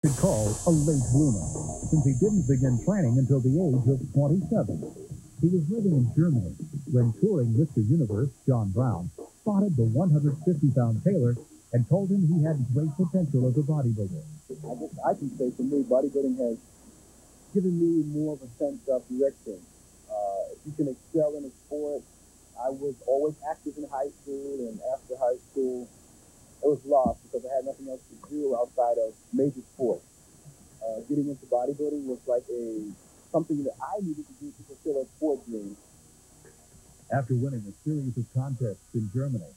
could call a late bloomer, since he didn't begin training until the age of 27. He was living in Germany when touring Mr. Universe, John Brown, spotted the 150-pound Taylor and told him he had great potential as a bodybuilder. I guess I can say for me, bodybuilding has given me more of a sense of direction. If you can excel in a sport, I was always active in high school, and after high school, it was lost because I had nothing else to do outside of major sports. Getting into bodybuilding was like something that I needed to do to fulfill a sport dream. After winning a series of contests in Germany,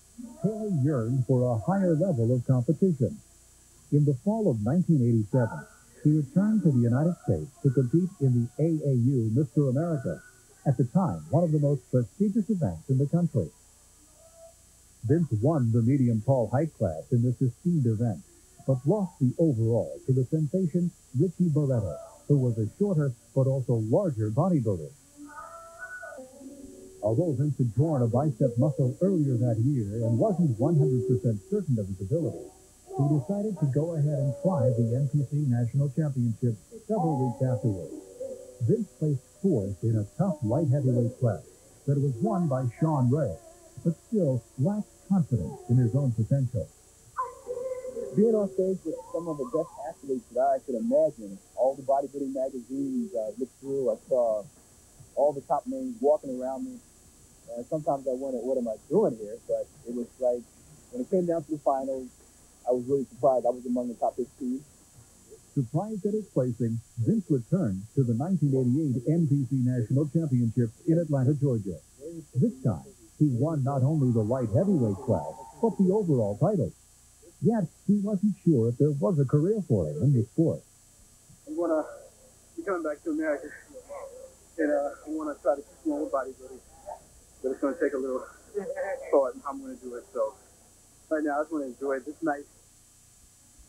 Taylor yearned for a higher level of competition. In the fall of 1987, he returned to the United States to compete in the AAU Mr. America, at the time one of the most prestigious events in the country. Vince won the medium-tall height class in this esteemed event, but lost the overall to the sensation Richie Barretto, who was a shorter but also larger bodybuilder. Although Vince had torn a bicep muscle earlier that year and wasn't 100% certain of his ability, he decided to go ahead and try the NPC National Championship several weeks afterwards. Vince placed fourth in a tough light heavyweight class that was won by Sean Ray, but still lacked confidence in his own potential. Being on stage with some of the best athletes that I could imagine, all the bodybuilding magazines I looked through, I saw all the top names walking around me. And sometimes I wondered, what am I doing here? But it was like, when it came down to the finals, I was really surprised. I was among the top 15. Surprised at his placing, Vince returned to the 1988 NPC National Championship in Atlanta, Georgia. This time, he won not only the light heavyweight class, but the overall title. Yet, he wasn't sure if there was a career for him in the sport. I'm going to be coming back to America, and I want to try to keep going with bodybuilding. But it's going to take a little thought on how I'm going to do it. So right now, I just want to enjoy this night.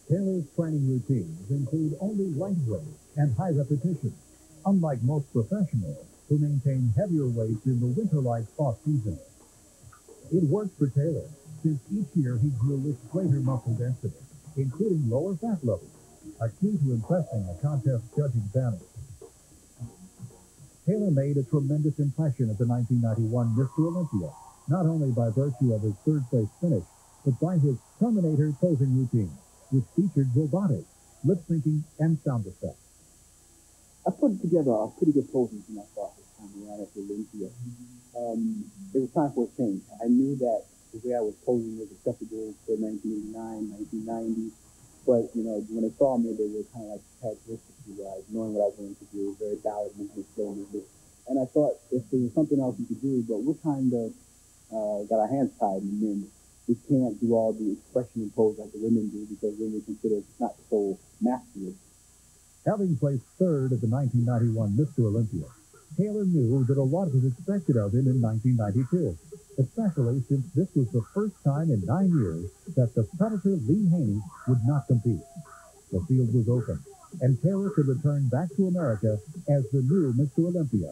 Taylor's training routines include only light weights and high repetition, unlike most professionals who maintain heavier weights in the winter-like off-season. It worked for Taylor, since each year he grew with greater muscle density, including lower fat levels, a key to impressing a contest judging panel. Taylor made a tremendous impression at the 1991 Mr. Olympia, not only by virtue of his third-place finish, but by his Terminator posing routine, which featured robotics, lip-syncing, and sound effects. I put together a pretty good posing for myself this time around at the Olympia. It was time for a change. I knew that the way I was posing was acceptable for 1989, 1990. But, you know, when they saw me, they were kind of like characteristically wise, knowing what I was going to do, very ballad movement, slow movement. And I thought if there was something else we could do, but we're kind of got our hands tied, and then we can't do all the expression and pose like the women do because then we consider it's not so masculine. Having placed third at the 1991 Mr. Olympia, Taylor knew that a lot was expected of him in 1992, especially since this was the first time in 9 years that the Predator Lee Haney would not compete. The field was open, and Taylor could return back to America as the new Mr. Olympia.